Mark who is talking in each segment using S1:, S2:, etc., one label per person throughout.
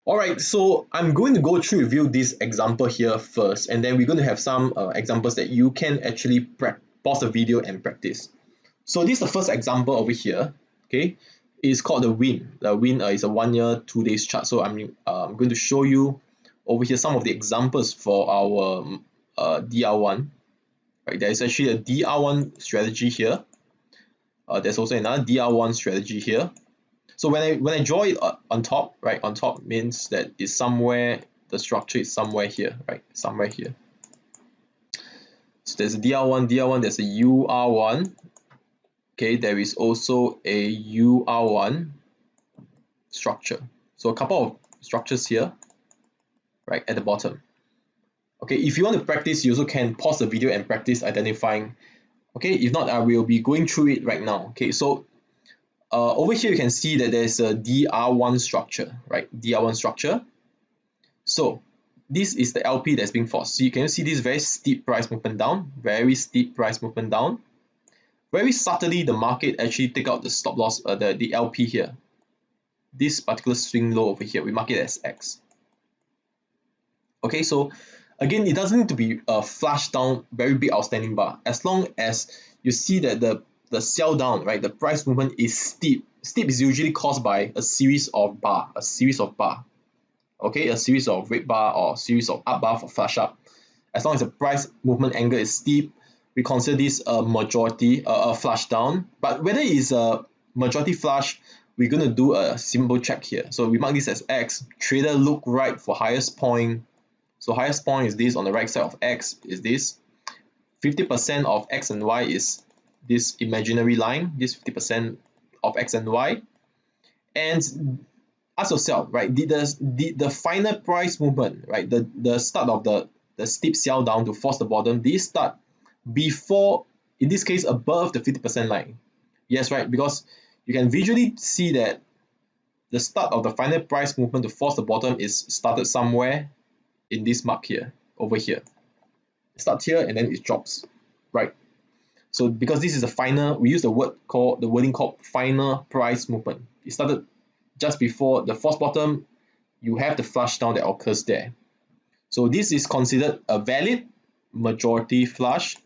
S1: Alright, so I'm going to go through with you this example here first, and then we're going to have some examples that you can actually pause the video and practice. So this is the first example over here, okay? It's called the WIN. The WIN is a 1 year, 2 days chart. So I'm going to show you over here some of the examples for our DR1. Right, there is actually a DR1 strategy here. There's also another DR1 strategy here. So when I draw it on top, right, on top means that it's somewhere, the structure is somewhere here, right, somewhere here. So there's a DR1, there's a UR1. Okay, there is also a UR1 structure. So a couple of structures here, right, at the bottom. Okay, if you want to practice, you also can pause the video and practice identifying. Okay, if not, I will be going through it right now. Okay, so over here you can see that there's a DR1 structure, right? DR1 structure. So this is the LP that's being forced. So you can see this very steep price movement down, very steep price movement down. Very subtly, the market actually take out the stop loss, the LP here. This particular swing low over here, we mark it as X. Okay, so again, it doesn't need to be a flush down, very big outstanding bar. As long as you see that the sell down, right, the price movement is steep. Steep is usually caused by a series of bar, okay, a series of red bar or series of up bar for flush up. As long as the price movement angle is steep, we consider this a majority, a flush down. But whether it's a majority flush, we're going to do a simple check here. So we mark this as X. Trader look right for highest point. So highest point is this, on the right side of X is this. 50% of X and Y is this imaginary line, this 50% of X and Y. And ask yourself, right, did the final price movement, right, the start of the steep sell down to force the bottom, did it start before, in this case, above the 50% line? Yes, right, because you can visually see that the start of the final price movement to force the bottom is started somewhere in this mark here, over here. It starts here and then it drops, right? So because this is the final, we use the wording called final price movement. It started just before the false bottom. You have the flush down that occurs there. So this is considered a valid majority flush,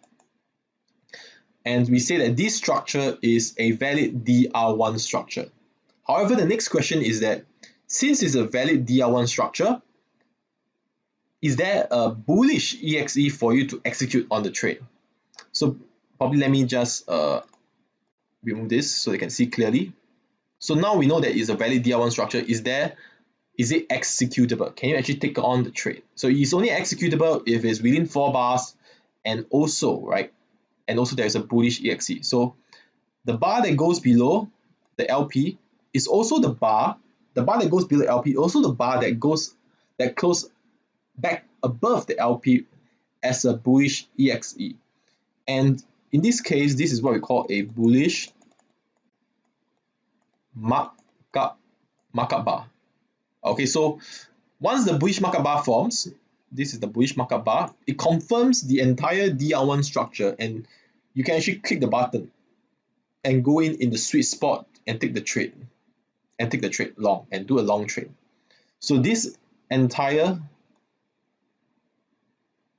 S1: and we say that this structure is a valid DR1 structure. However, the next question is that since it's a valid DR1 structure, is there a bullish EXE for you to execute on the trade? So probably let me just remove this so they can see clearly. So now we know that it's a valid DR1 structure. Is it executable? Can you actually take on the trade? So it's only executable if it's within 4 bars, and also, right, and also there's a bullish EXE. So the bar that goes below the LP is also the bar that goes below LP, also the bar that goes back above the LP as a bullish EXE. And in this case, this is what we call a bullish markup bar. Okay, so once the bullish markup bar forms, this is the bullish markup bar, it confirms the entire DR1 structure, and you can actually click the button and go in the sweet spot and take the trade long and do a long trade. So this entire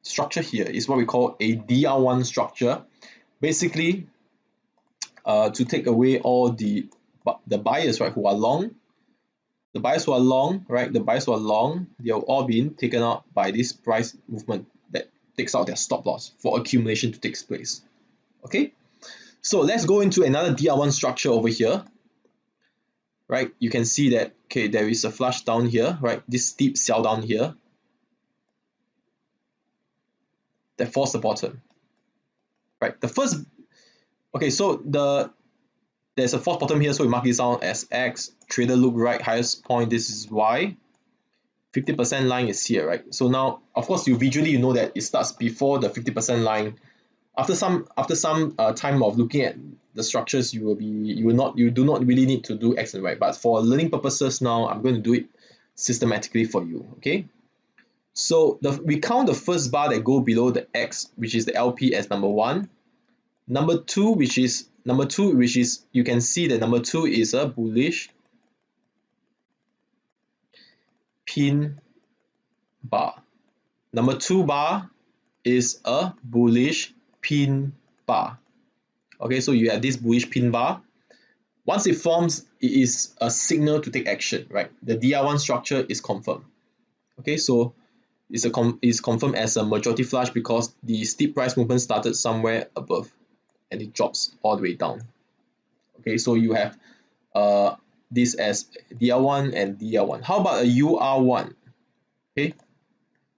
S1: structure here is what we call a DR1 structure. Basically, to take away all the buyers, right, who are long, the buyers who are long, right, they have all been taken out by this price movement that takes out their stop loss for accumulation to take place. Okay, so let's go into another DR1 structure over here. Right, you can see that, okay, there is a flush down here, right, this steep sell down here that forced the bottom, right? The first, okay, so there's a false bottom here, so we mark this down as X. Trader look right, highest point, this is Y. 50% line is here, right? So now, of course, you visually know that it starts before the 50% line. After some time of looking at the structures, you do not really need to do X and Y. But for learning purposes now, I'm going to do it systematically for you. Okay. So we count the first bar that go below the X, which is the LP, as number 1. Number two, which is you can see that number 2 is a bullish pin bar. Number 2 bar is a bullish pin bar. Okay, so you have this bullish pin bar. Once it forms, it is a signal to take action, right? The DR1 structure is confirmed. Okay, so it's confirmed as a majority flush because the steep price movement started somewhere above and it drops all the way down. Okay, so you have this as DR1 and DR1. How about a UR1? Okay,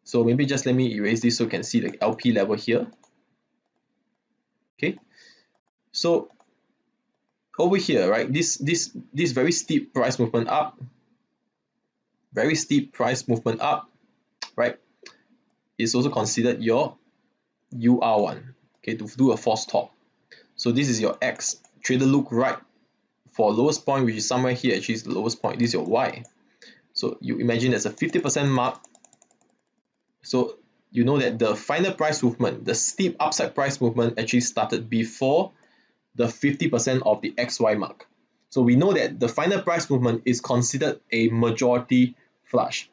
S1: so maybe just let me erase this so you can see the LP level here. Okay, so over here, right, this very steep price movement up, right, is also considered your UR1, okay, to do a false top. So this is your X. Trader look right for lowest point, which is somewhere here. Actually, is the lowest point. This is your Y. So you imagine there's a 50% mark. So you know that the final price movement, the steep upside price movement, actually started before the 50% of the XY mark. So we know that the final price movement is considered a majority flush.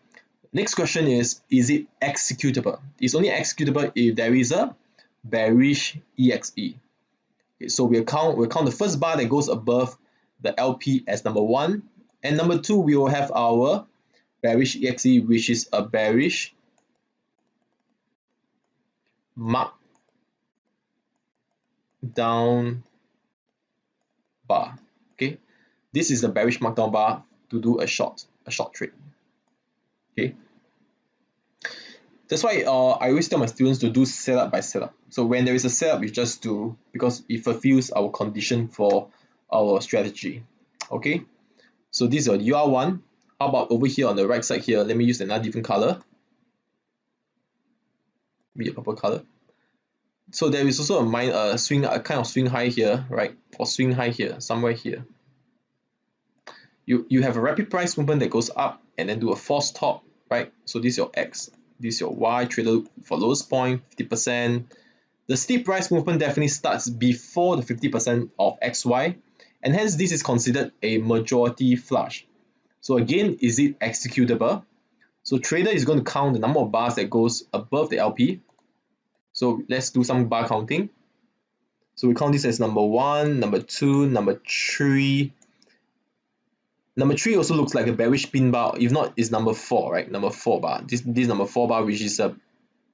S1: Next question is it executable? It's only executable if there is a bearish EXE. Okay, so we'll count the first bar that goes above the LP as number 1, and number 2 we will have our bearish EXE, which is a bearish mark down bar. Okay, this is the bearish markdown bar to do a short trade. Okay, that's why I always tell my students to do setup by setup. So when there is a setup, we just do, because it fulfills our condition for our strategy. Okay, so this is your UR1. How about over here on the right side here? Let me use another different color, maybe a purple color. So there is also a kind of swing high here, right? Or swing high here, somewhere here. You have a rapid price movement that goes up and then do a false top, right? So this is your X, this is your Y. Trader for lowest point, 50%. The steep price movement definitely starts before the 50% of XY, and hence this is considered a majority flush. So again, is it executable? So trader is going to count the number of bars that goes above the LP. So let's do some bar counting. So we count this as number 1, number 2, number 3. Number 3 also looks like a bearish pin bar. If not, it's number 4, right? Number 4 bar. This number 4 bar, which is a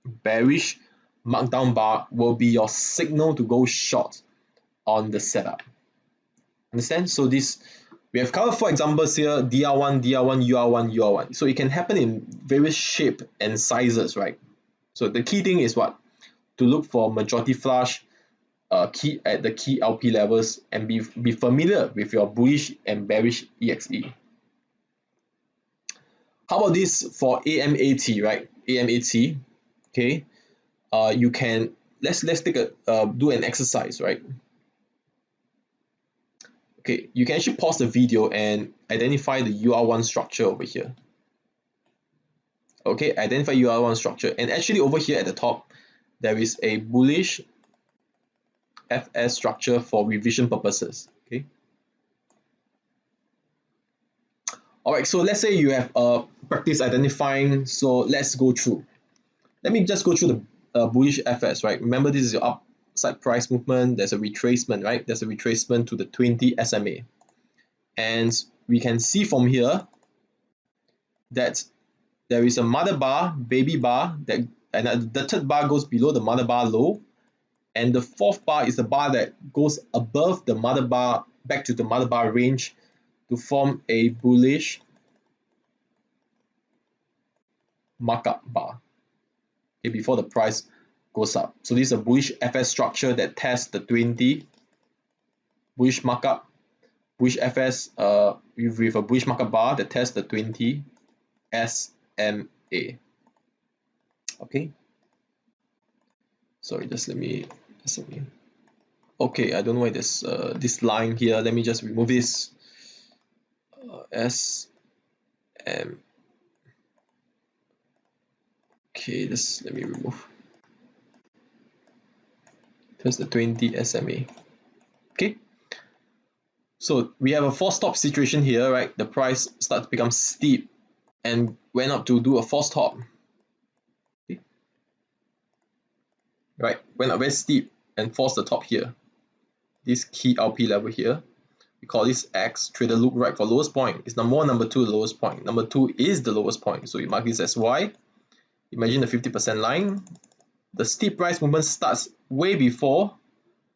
S1: bearish markdown bar, will be your signal to go short on the setup. Understand? So this, we have covered 4 examples here: DR1, DR1, UR1, UR1. So it can happen in various shape and sizes, right? So the key thing is what? To look for majority flush key at the key LP levels and be familiar with your bullish and bearish EXE. How about this for AMAT, right? AMAT, okay. You can let's take a do an exercise, right? Okay, you can actually pause the video and identify the UR1 structure over here. Okay, identify UR1 structure, and actually over here at the top there is a bullish FS structure for revision purposes. Okay. Alright, so let's say you have practice identifying, so let's go through. Let me just go through the bullish FS, right? Remember, this is your upside price movement. There's a retracement, right? There's a retracement to the 20 SMA. And we can see from here that there is a mother bar, baby bar, and the third bar goes below the mother bar low. And the fourth bar is the bar that goes above the mother bar, back to the mother bar range, to form a bullish markup bar, okay, before the price goes up. So this is a bullish FS structure that tests the 20 bullish markup, bullish FS with a bullish markup bar that tests the 20 SMA. Okay. Sorry, just let me. Okay, I don't know why there's this line here. Let me just remove this. SM. Okay, just let me remove. There's the 20 SMA. Okay. So we have a false stop situation here, right? The price starts to become steep and went up to do a false top. Okay. Right, went up very steep and forced the top here. This key LP level here. We call this X. Trader look right for lowest point. It's number 1, number 2, the lowest point. Number 2 is the lowest point. So you mark this as Y. Imagine the 50% line. The steep price movement starts way before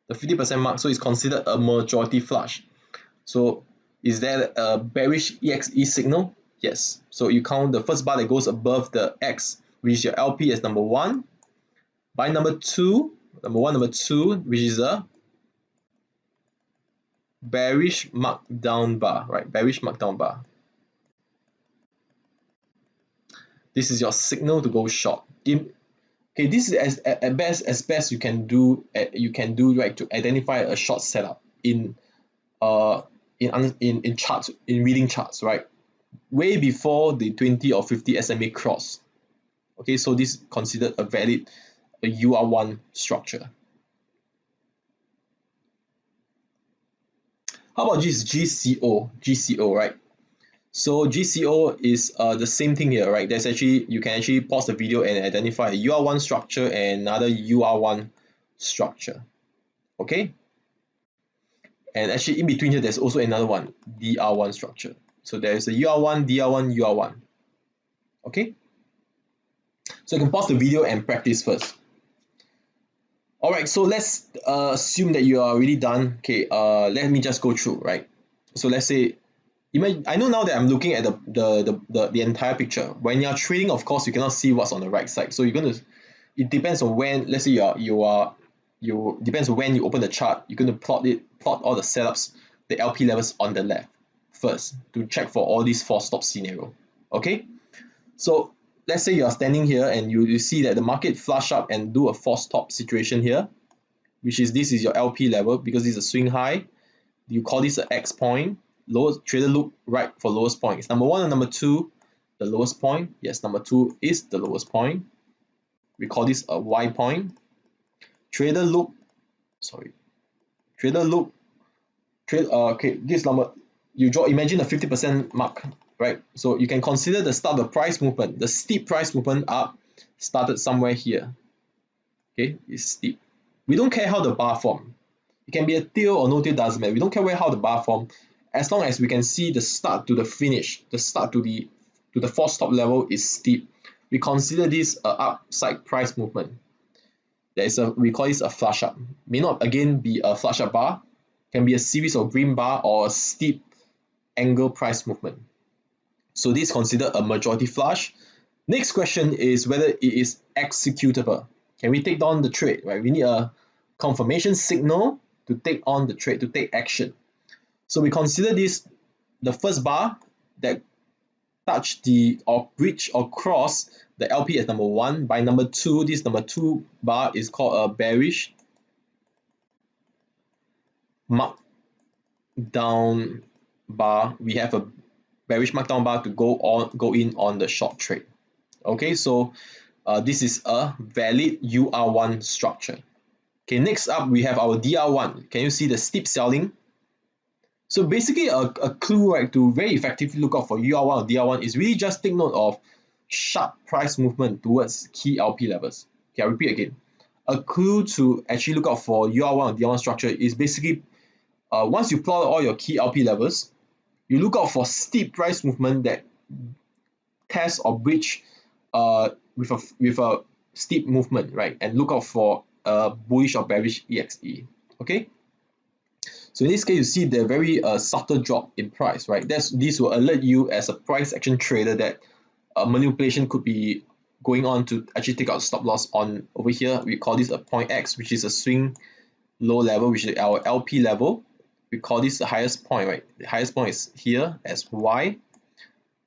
S1: the 50% mark, so it's considered a majority flush. So is there a bearish EXE signal? Yes. So you count the first bar that goes above the X, which is your LP, as number 1. By number 2, number 1, number 2, which is a bearish markdown bar, right? Bearish markdown bar. This is your signal to go short. Okay, this is as best you can do right to identify a short setup in charts, in reading charts, right? Way before the 20 or 50 SMA cross. Okay, so this is considered a valid UR1 structure. How about this GCO, right? So GCO is the same thing here, right? You can actually pause the video and identify a UR1 structure and another UR1 structure. Okay? And actually in between here, there's also another one, DR1 structure. So there's a UR1, DR1, UR1. Okay? So you can pause the video and practice first. Alright, so let's assume that you are already done. Okay, let me just go through, right? So let's say, I know now that I'm looking at the entire picture. When you're trading, of course, you cannot see what's on the right side. So it depends on when, let's say depends on when you open the chart, you're going to plot all the setups, the LP levels on the left first to check for all these 4 stop scenario. Okay, so let's say you are standing here and you see that the market flush up and do a false top situation here, which is this is your LP level because this is a swing high. You call this an X point. Lowest trader look right for lowest point. It's number 1 and number 2 the lowest point. Yes, number 2 is the lowest point. We call this a Y point. Trader look, okay, this number, imagine a 50% mark, right? So you can consider the start of the price movement. The steep price movement up started somewhere here. Okay, it's steep. We don't care how the bar form. It can be a tail or no tail, doesn't matter. We don't care how the bar form, as long as we can see the start to the finish, the start to the false stop level is steep. We consider this a upside price movement. We call this a flush up. May not again be a flush up bar, can be a series of green bar or a steep angle price movement. So this is considered a majority flush. Next question is whether it is executable. Can we take down the trade, right? We need a confirmation signal to take on the trade, to take action. So we consider this the first bar that touch or breach or cross the LP as number 1. By number 2, this number 2 bar is called a bearish markdown bar. We have a bearish markdown bar to go in on the short trade. Okay, so this is a valid UR1 structure. Okay, next up we have our DR1. Can you see the steep selling? So basically a clue, right, to very effectively look out for UR1 or DR1 is really just take note of sharp price movement towards key LP levels. Okay, I repeat again. A clue to actually look out for UR1 or DR1 structure is basically once you plot all your key LP levels, you look out for steep price movement that test or breach with a steep movement, right? And look out for a bullish or bearish EXE. Okay. So in this case, you see the very subtle drop in price, right? This will alert you as a price action trader that manipulation could be going on to actually take out stop loss on over here. We call this a point X, which is a swing low level, which is our LP level. We call this the highest point, right? The highest point is here as Y.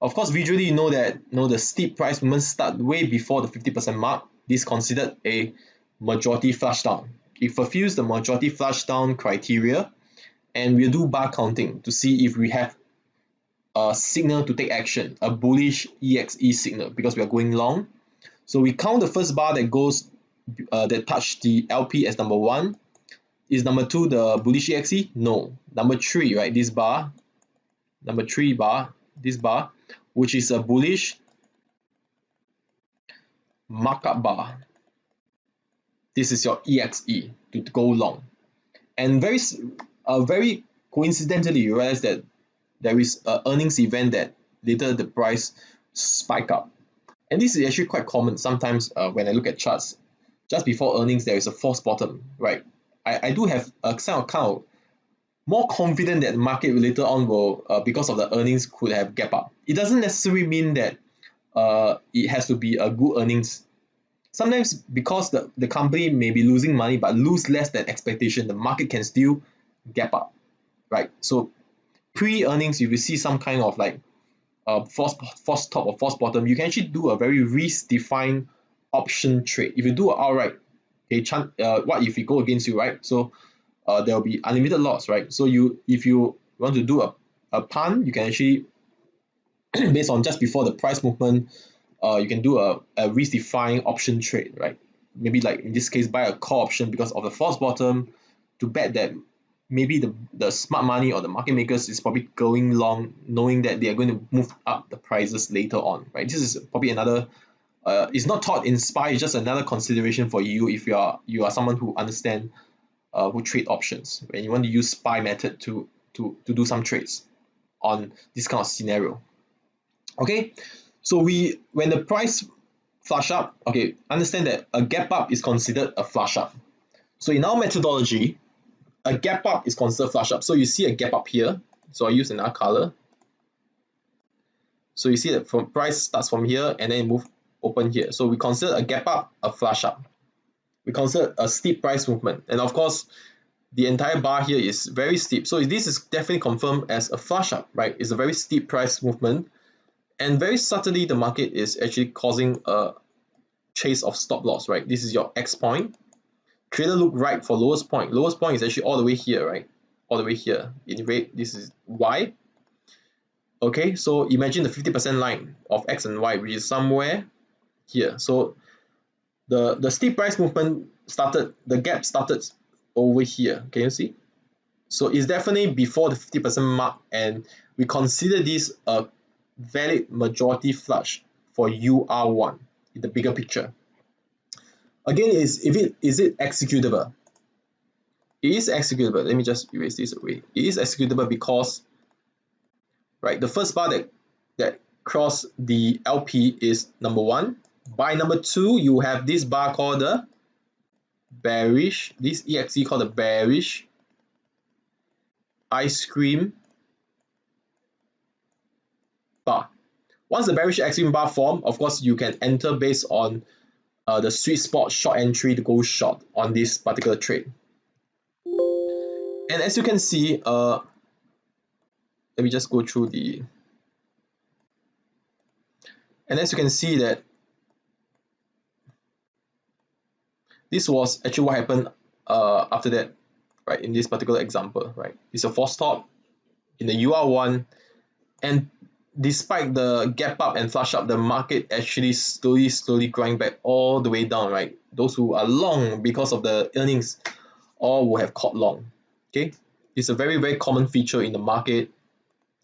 S1: Of course, visually you know that the steep price movement start way before the 50% mark. This is considered a majority flush down. It fulfills the majority flush down criteria, and we'll do bar counting to see if we have a signal to take action, a bullish EXE signal, because we are going long. So we count the first bar that goes that touch the LP as number 1. Is number 2 the bullish EXE? No. Number 3, right? This bar, number 3 bar, this bar which is a bullish markup bar. This is your EXE to go long. And very coincidentally, you realize that there is an earnings event that later the price spike up. And this is actually quite common sometimes when I look at charts. Just before earnings, there is a false bottom, right? I do have a kind of more confident that the market later on will, because of the earnings, could have gap up. It doesn't necessarily mean that it has to be a good earnings. Sometimes because the company may be losing money but lose less than expectation, the market can still gap up, right? So pre-earnings, if you see some kind of like false top or false bottom, you can actually do a very risk-defined option trade. If you do it outright, okay, what if it go against you, right? So there will be unlimited loss, right? So if you want to do a punt, you can actually based on just before the price movement, you can do a risk-defined option trade, right? Maybe like in this case, buy a call option because of the false bottom to bet that maybe the smart money or the market makers is probably going long, knowing that they are going to move up the prices later on, right? This is probably another, it's not taught in SPY, it's just another consideration for you if you are someone who understand, who trade options, and you want to use SPY method to do some trades on this kind of scenario. Okay, so when the price flush up, okay, understand that a gap up is considered a flush up. So in our methodology, a gap up is considered flush up. So you see a gap up here. So I use another color. So you see that from price starts from here and then move open here. So we consider a gap up a flush up. We consider a steep price movement. And of course, the entire bar here is very steep. So this is definitely confirmed as a flush up, right? It's a very steep price movement. And very subtly, the market is actually causing a chase of stop loss, right? This is your X point. Trader look right for lowest point. Lowest point is actually all the way here, right? All the way here. In red, this is Y. Okay, so imagine the 50% line of X and Y, which is somewhere here. So the steep price movement started, the gap started over here. Can you see? So it's definitely before the 50% mark, and we consider this a valid majority flush for UR1 in the bigger picture. Again, is it executable? It is executable. Let me just erase this away. It is executable because, right, the first bar that cross the LP is number one. By number two, you have this bar called the bearish, this EXE called the bearish ice cream bar. Once the bearish ice cream bar form, of course, you can enter based on the sweet spot short entry to go short on this particular trade. And as you can see, let me just go through the, and as you can see that this was actually what happened after that, right? In this particular example, right? It's a false top in the UR1, and despite the gap up and flush up, the market actually slowly grind back all the way down, right? Those who are long because of the earnings all will have caught long. Okay, it's a very common feature in the market,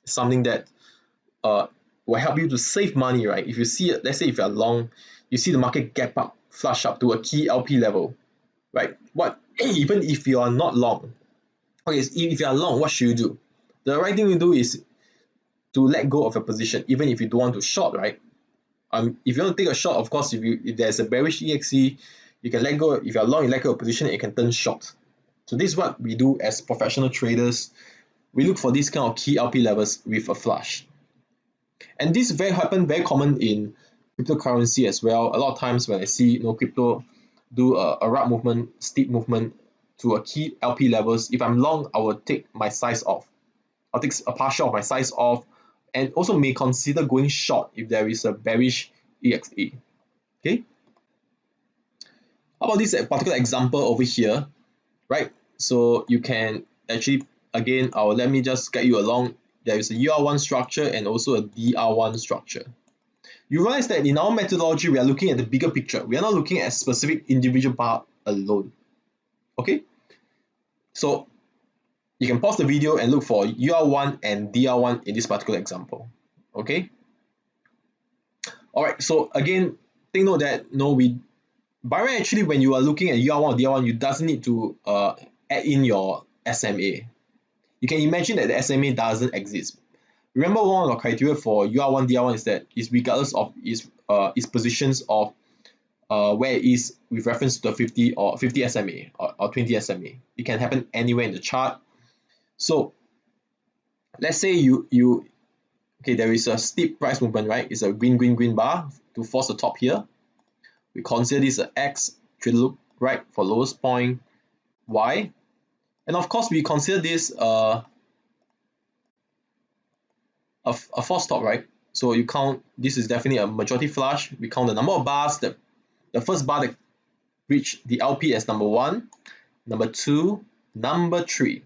S1: something that will help you to save money, right? If you see it, let's say if you're long, you see the market gap up, flush up to a key LP level, right? What even if you are not long, okay, if you are long, what should you do? The right thing to do is to let go of your position, even if you don't want to short, right? If you want to take a short, of course, if there's a bearish EXE, you can let go. If you're long, you let go of position, it can turn short. So this is what we do as professional traders. We look for this kind of key LP levels with a flush. And this happen very common in cryptocurrency as well. A lot of times when I see crypto do a rug movement, steep movement to a key LP levels, if I'm long, I will take my size off. I'll take a partial of my size off, and also may consider going short if there is a bearish EXE. Okay. How about this particular example over here, right? So you can actually, again, let me just get you along. There is a UR1 structure and also a DR1 structure. You realize that in our methodology, we are looking at the bigger picture. We are not looking at specific individual bar alone. Okay. So you can pause the video and look for UR1 and DR1 in this particular example. Okay. Alright, so again, take note that by right, actually when you are looking at UR1 or DR1, you doesn't need to add in your SMA. You can imagine that the SMA doesn't exist. Remember, one of the criteria for UR1 DR1 is that is regardless of its positions of where it is with reference to the 50 SMA or 20 SMA. It can happen anywhere in the chart. So let's say okay, there is a steep price movement, right? It's a green bar to force the top here. We consider this a X, should look right for lowest point, Y, and of course we consider this a false top, right? So you count, this is definitely a majority flush. We count the number of bars, that the first bar that reached the LP as number 1, number 2, number 3.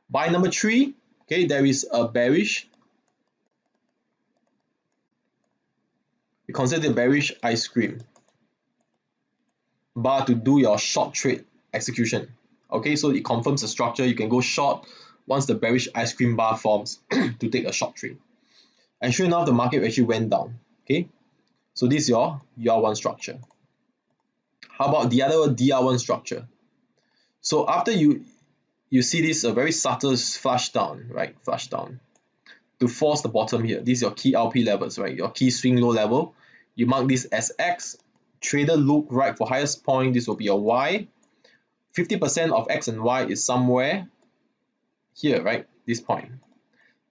S1: By number 3, okay, there is a bearish. We consider the bearish ice cream bar to do your short trade execution. Okay, so it confirms the structure. You can go short once the bearish ice cream bar forms to take a short trade. And sure enough, the market actually went down. Okay, so this is your UR1 structure. How about the other DR1 structure? So after you see this a very subtle flush down, right? Flush down to force the bottom here. These are your key LP levels, right? Your key swing low level. You mark this as X. Trader look right for highest point. This will be a Y. 50% of X and Y is somewhere here, right? This point.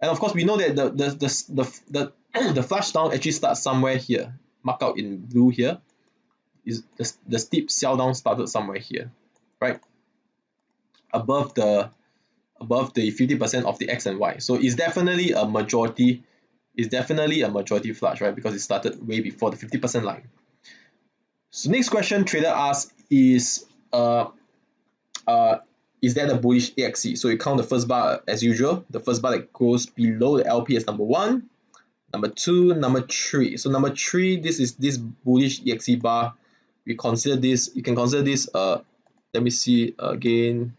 S1: And of course, we know that the flush down actually starts somewhere here. Mark out in blue here. Is the steep sell down started somewhere here, right? Above the 50% of the X and Y. So it's definitely a majority. It's definitely a majority flush, right? Because it started way before the 50% line. So next question trader asks is that a bullish AXE? So you count the first bar as usual. The first bar that goes below the LP is number 1, number 2, number 3. So number 3, this is this bullish EXE bar. We consider this. You can consider this. Let me see again.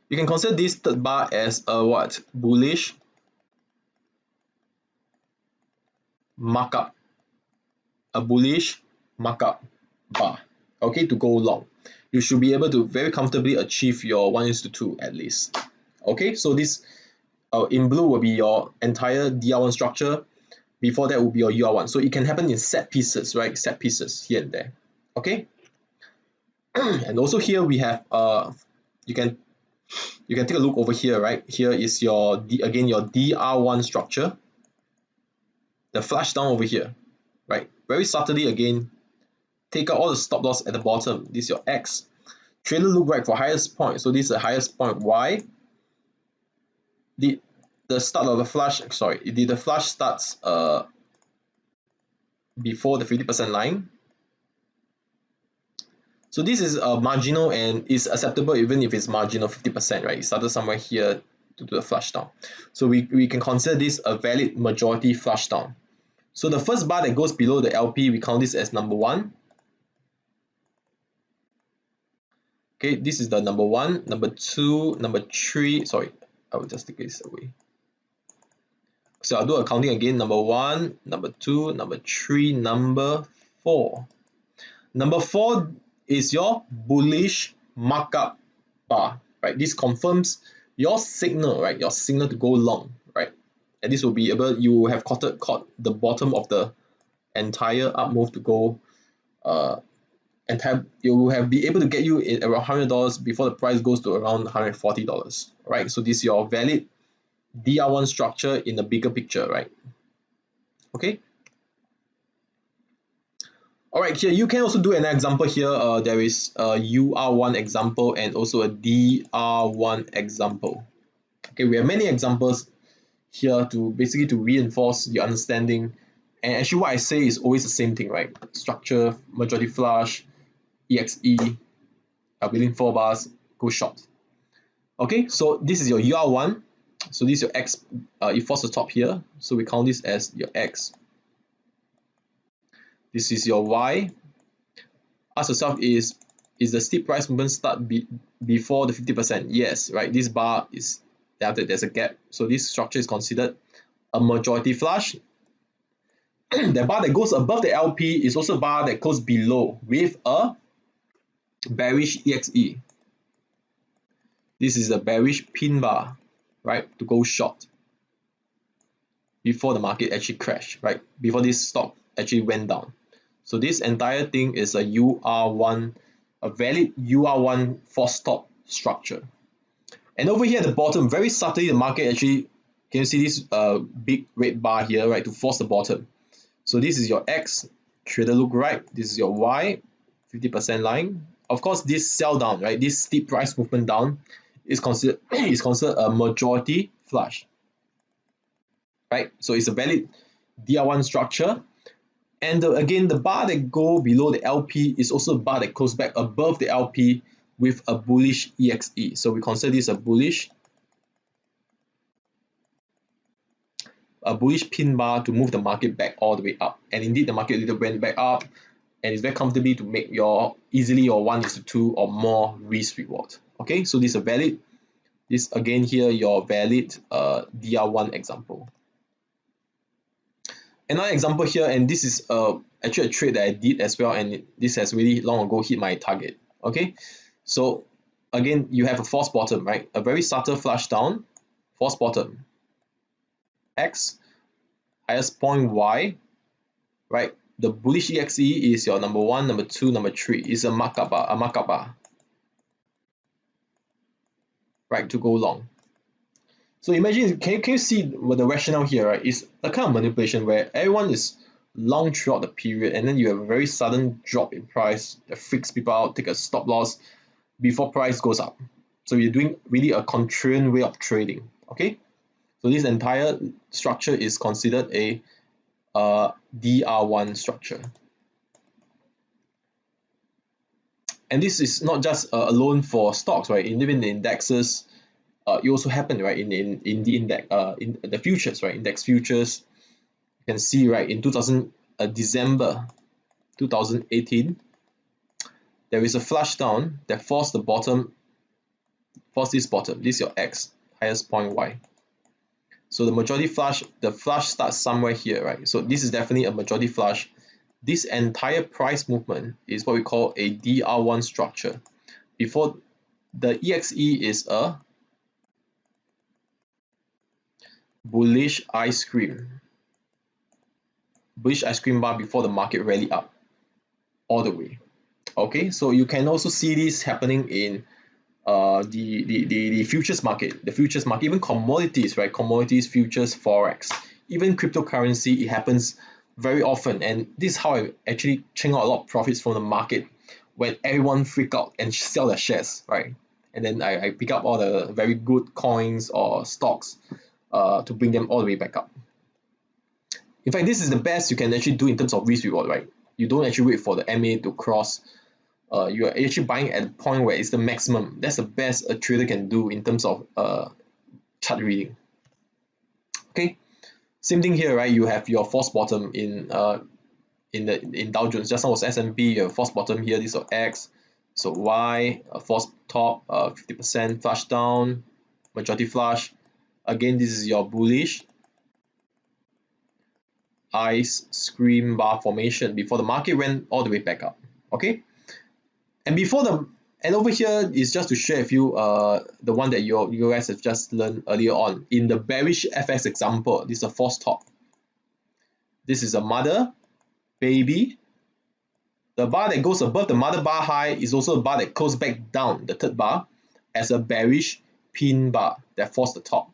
S1: You can consider this third bar as a what? Bullish markup. A bullish markup bar. Okay, to go long. You should be able to very comfortably achieve your 1:2 at least. Okay, so this in blue will be your entire DR1 structure. Before that will be your UR1. So it can happen in set pieces, right? Set pieces here and there. Okay. And also here we have you can take a look over here, right? Here is your again your DR1 structure. The flash down over here, right? Very subtly again, take out all the stop loss at the bottom. This is your X. Trader look right for highest point. So this is the highest point Y. The start of the flash, sorry, the flash starts before the 50% line. So this is marginal and is acceptable even if it's marginal 50%, right? It started somewhere here to do the flush down. So we can consider this a valid majority flush down. So the first bar that goes below the LP, we count this as number 1. Okay, this is the number 1, number 2, number 3. Sorry, I will just take this away. So I'll do a counting again. Number 1, number 2, number 3, number 4. Number 4 is your bullish markup bar, right? This confirms your signal, right? Your signal to go long, right? And this will be able, you have caught the bottom of the entire up move to go you will have be able to get you in around $100 before the price goes to around $140, right? So this is your valid DR1 structure in the bigger picture, right? Okay. All right, here you can also do an example here. There is a UR1 example and also a DR1 example. Okay, we have many examples here to basically to reinforce the understanding. And actually what I say is always the same thing, right? Structure, majority flush, EXE, within 4 bars, go short. Okay, so this is your UR1. So this is your X, it forces the top here. So we count this as your X. This is your Y. Ask yourself is the steep price movement start before the 50%? Yes, right? This bar is after there's a gap. So this structure is considered a majority flush. The bar that goes above the LP is also a bar that goes below with a bearish EXE. This is a bearish pin bar, right, to go short before the market actually crashed, right, before this stock actually went down. So this entire thing is a UR1, a valid UR1 force stop structure. And over here at the bottom, very subtly, the market actually, can you see this big red bar here, right, to force the bottom. So this is your X, trader look right, this is your Y, 50% line. Of course, this sell down, right, this steep price movement down is considered a majority flush, right? So it's a valid DR1 structure. And again, the bar that go below the LP is also a bar that goes back above the LP with a bullish EXE. So we consider this a bullish pin bar to move the market back all the way up. And indeed, the market little went back up and it's very comfortably to make your easily your 1:2 or more risk reward. Okay, so this is a valid, this again here your valid DR1 example. Another example here, and this is actually a trade that I did as well, and this has really long ago hit my target. Okay, so again you have a false bottom, right, a very subtle flush down, false bottom, X, highest point Y, right, the bullish EXE is your number 1, number 2, number 3 is a markup bar, right, to go long. So imagine, can you see what the rationale here, right? Is a kind of manipulation where everyone is long throughout the period and then you have a very sudden drop in price that freaks people out, take a stop loss before price goes up. So you're doing really a contrarian way of trading, okay? So this entire structure is considered a DR1 structure. And this is not just alone for stocks, right? Even the indexes, it also happened, right, in the index, in the futures, right, index futures. You can see, right, in December 2018, there is a flush down that forced the bottom, this bottom. This is your X, highest point Y. So the majority flush, the flush starts somewhere here, right? So this is definitely a majority flush. This entire price movement is what we call a DR1 structure. Before the EXE is a bullish ice cream bar before the market rally up all the way. Okay, so you can also see this happening in the futures market, even commodities, right? Commodities, futures, forex, even cryptocurrency, it happens very often. And this is how I actually churn out a lot of profits from the market when everyone freak out and sell their shares, right? And then I pick up all the very good coins or stocks to bring them all the way back up. In fact, this is the best you can actually do in terms of risk reward, right? You don't actually wait for the MA to cross. You are actually buying at a point where it's the maximum. That's the best a trader can do in terms of chart reading. Okay, same thing here, right? You have your false bottom in Dow Jones. Just now was S&P. You have false bottom here. This is X. So Y, a false top, 50% flush down, majority flush. Again, this is your bullish ice cream bar formation before the market went all the way back up. Okay, and over here is just to share with you the one that you guys have just learned earlier on in the bearish FX example. This is a false top. This is a mother, baby. The bar that goes above the mother bar high is also a bar that goes back down, the third bar, as a bearish pin bar that forms the top.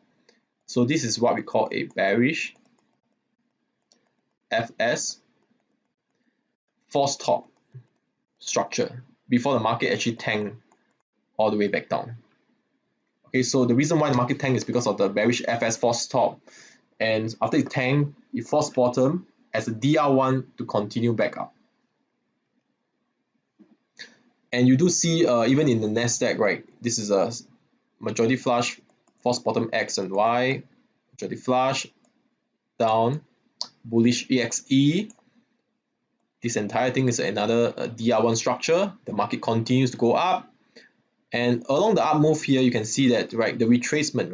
S1: So this is what we call a bearish FS false top structure before the market actually tanked all the way back down. Okay, so the reason why the market tanked is because of the bearish FS false top, and after it tanked, it false bottom as a DR1 to continue back up. And you do see even in the Nasdaq, right, this is a majority flush, false bottom X and Y, majority flush, down, bullish EXE. This entire thing is another DR1 structure. The market continues to go up, and along the up move here, you can see that, right, the retracement,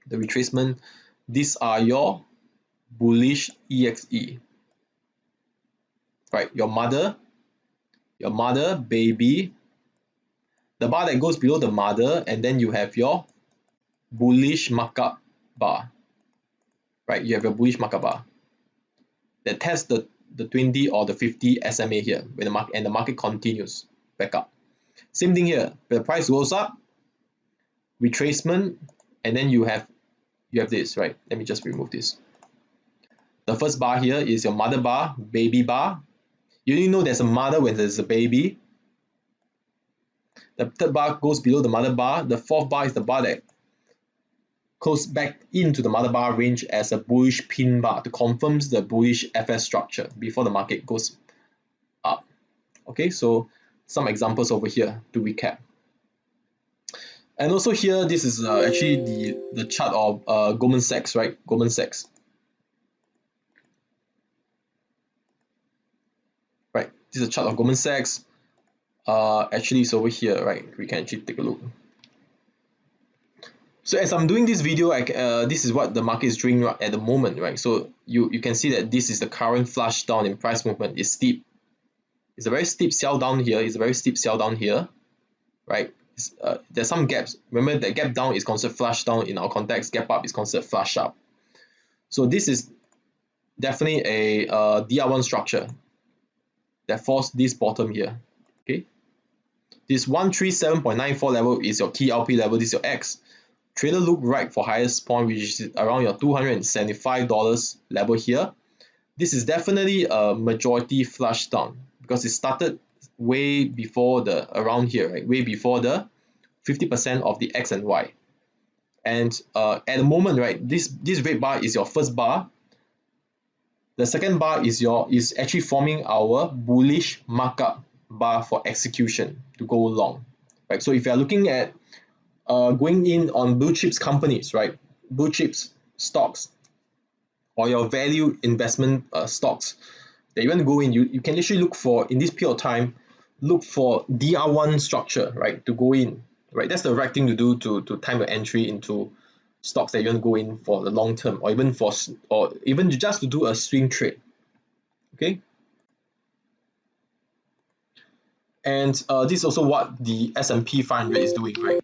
S1: the retracement, these are your bullish EXE, right? Your mother, baby, the bar that goes below the mother, and then you have your bullish markup bar, right? You have your bullish markup bar that tests the 20 or the 50 SMA here when the market continues back up. Same thing here, the price goes up, retracement, and then you have this, right? Let me just remove this. The first bar here is your mother bar, baby bar. You only know there's a mother when there's a baby. The third bar goes below the mother bar. The fourth bar is the bar that goes back into the mother bar range as a bullish pin bar to confirm the bullish FS structure before the market goes up. Okay, so some examples over here to recap. And also here, this is actually the chart of Goldman Sachs, right? Goldman Sachs. Right, this is a chart of Goldman Sachs. Actually, it's over here, right? We can actually take a look. So as I'm doing this video, this is what the market is doing at the moment, right? So you can see that this is the current flush down in price movement. It's steep. It's a very steep sell down here. It's a very steep sell down here, right? There's some gaps. Remember that gap down is considered flush down in our context. Gap up is considered flush up. So this is definitely a DR1 structure that forms this bottom here. Okay, this 137.94 level is your key LP level. This is your X. Trader look right for highest point, which is around your $275 level here. This is definitely a majority flush down because it started way before around here, right? Way before the 50% of the X and Y. And at the moment, right, this red bar is your first bar. The second bar is actually forming our bullish markup bar for execution to go long, right? So if you are looking at going in on blue chips companies, right? Blue chips stocks or your value investment stocks that you want to go in, you can actually look for, in this period of time, look for DR1 structure, right? To go in, right? That's the right thing to do to time your entry into stocks that you want to go in for the long term, or even just to do a swing trade. Okay. And this is also what the S&P 500 is doing, right?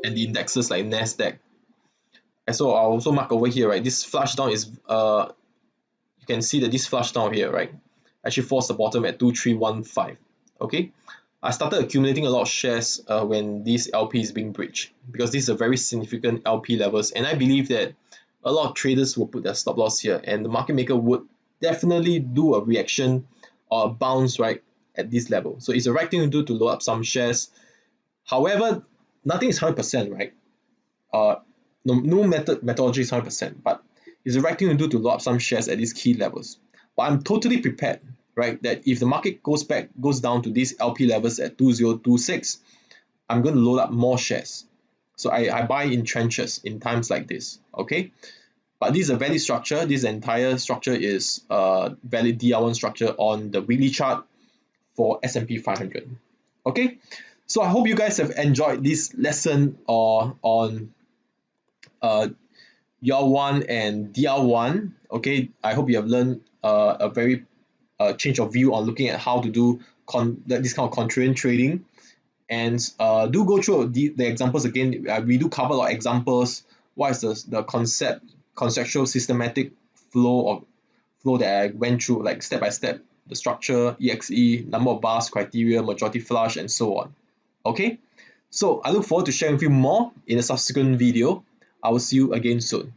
S1: And the indexes like NASDAQ. And so I'll also mark over here, right? This flush down is, you can see that this flush down here, right? Actually forced the bottom at 2315. Okay. I started accumulating a lot of shares when this LP is being breached, because this is a very significant LP levels, and I believe that a lot of traders will put their stop loss here, and the market maker would definitely do a reaction or a bounce right at this level. So it's the right thing to do to load up some shares. However, nothing is 100%, right? No methodology is 100%, but it's the right thing to do to load up some shares at these key levels. But I'm totally prepared, right, that if the market goes down to these LP levels at 2026, I'm going to load up more shares. So I buy in trenches in times like this, okay? But this is a valid structure. This entire structure is valid DR1 structure on the weekly chart for S&P 500. Okay, so I hope you guys have enjoyed this lesson on YOR1 and DR1. Okay, I hope you have learned a very change of view on looking at how to do this kind of contrarian trading. And do go through the examples again. We do cover a lot of examples. What is the conceptual systematic flow that I went through, like step by step, the structure, EXE, number of bars, criteria, majority flush, and so on. Okay, so I look forward to sharing with you more in a subsequent video. I will see you again soon.